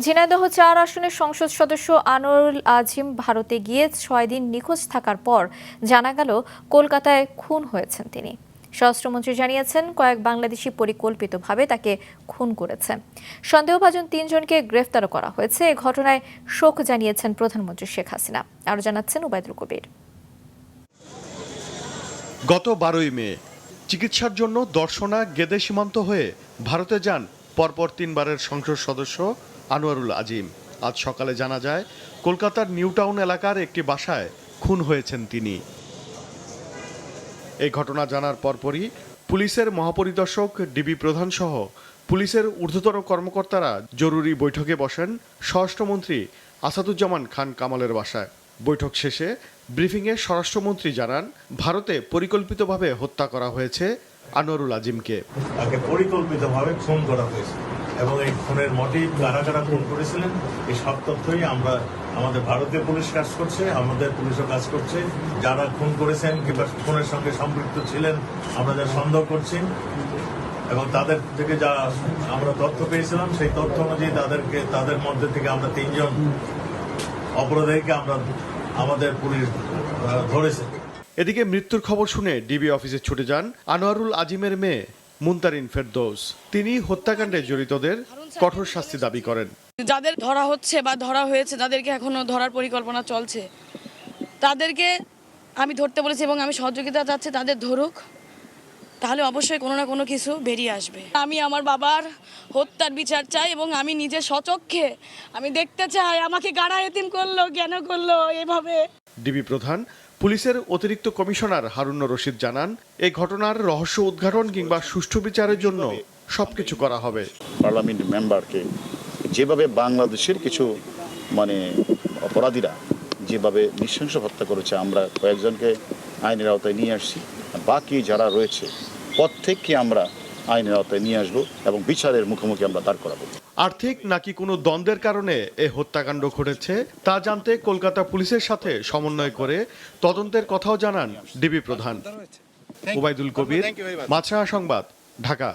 ঝিনাইদহ ৪ আসনের সংসদ সদস্য আনোয়ারুল আজিম ভারতে গিয়ে ৬ দিন নিখোঁজ থাকার পর জানা গেল কলকাতায় খুন হয়েছেন তিনি। স্বরাষ্ট্রমন্ত্রী জানিয়েছেন, কয়েক বাংলাদেশি পরিকল্পিতভাবে তাকে খুন করেছে। সন্দেহভাজন ৩ জনকে গ্রেফতারও করা হয়েছে। এ ঘটনায় শোক জানিয়েছেন প্রধানমন্ত্রী শেখ হাসিনা। আরও জানাচ্ছেন ওবায়দুল কবির। গত ১২ই মে চিকিৎসার জন্য দর্শনা গেদে সীমান্ত হয়ে ভারতে যান পরপর ৩বারের সংসদ সদস্য আনোয়ারুল আজিম। আজ সকালে জানা যায়, কলকাতার নিউ টাউন এলাকার একটি বাসায় খুন হয়েছেন তিনি। এই ঘটনা জানার পরপরই পুলিশের মহাপরিদর্শক ডিবি প্রধান সহ পুলিশের ঊর্ধ্বতন কর্মকর্তারা জরুরি বৈঠকে বসেন স্বরাষ্ট্রমন্ত্রী আসাদুজ্জামান খান কামালের বাসায়। বৈঠক শেষে ব্রিফিংয়ে স্বরাষ্ট্রমন্ত্রী জানান, ভারতে পরিকল্পিতভাবে হত্যা করা হয়েছে আনোয়ারুল আজিমকে। তাকে পরিকল্পিতভাবে খুন করা হয়েছে এবং এই খুনের মোটিভ কারা কারা খুন করেছিলেন এই সব তথ্যই আমাদের ভারতীয় পুলিশ কাজ করছে, আমাদের পুলিশও কাজ করছে। যারা খুন করেছেন কিংবা খুনের সঙ্গে সম্পৃক্ত ছিলেন আমরা যা সন্দেহ করছি এবং তাদের থেকে যা আমরা তথ্য পেয়েছিলাম সেই তথ্য অনুযায়ী তাদের মধ্যে থেকে আমরা ৩ জন অপরাধীকে আমাদের পুলিশ ধরেছে। এদিকে মৃত্যুর খবর শুনে ডিবি অফিসে ছুটে যান আনোয়ারুল আজিমের মেয়ে মুনতারিন ফেরদৌস। তিনি হত্যাকাণ্ডে জড়িতদের কঠোর শাস্তি দাবি করেন। যাদের ধরা হচ্ছে বা ধরা হয়েছে, যাদেরকে এখনো ধরার পরিকল্পনা চলছে, তাদেরকে আমি ধরতে বলেছি এবং আমি সহযোগিতা চাচ্ছি তাদের ধরুক, তাহলে অবশ্যই কোনো না কোনো কিছু বেরিয়ে আসবে। আমি আমার বাবার হত্যার বিচার চাই এবং আমি নিজে স্বচক্ষে আমি দেখতে চাই আমাকে গাড়া এতিম করলো, কেন করলো এভাবে। ডিবি প্রধান পুলিশের অতিরিক্ত কমিশনার হারুন রশিদ জানান, এই ঘটনার রহস্য উদ্ঘাটন কিংবা সুষ্ঠু বিচারের জন্য সবকিছু করা হবে। পার্লামেন্ট মেম্বারকে যেভাবে বাংলাদেশের কিছু অপরাধীরা যেভাবে নৃশংস হত্যা করেছে, আমরা কয়েকজনকে আইনের আওতায় নিয়ে আসছি। বাকি যারা রয়েছে প্রত্যেককে আমরা আইনের আওতায় নিয়ে আসবো এবং বিচারের মুখোমুখি আমরা দাঁড় করাবো। আর্থিক নাকি কোনো দ্বন্দ্বের কারণে এই হত্যাকাণ্ড ঘটেছে তা জানতে কলকাতা পুলিশের সাথে সমন্বয় করে তদন্তের কথাও জানান ডিবি প্রধান। ওবায়দুল কবির, মাছরাঙা সংবাদ, ঢাকা।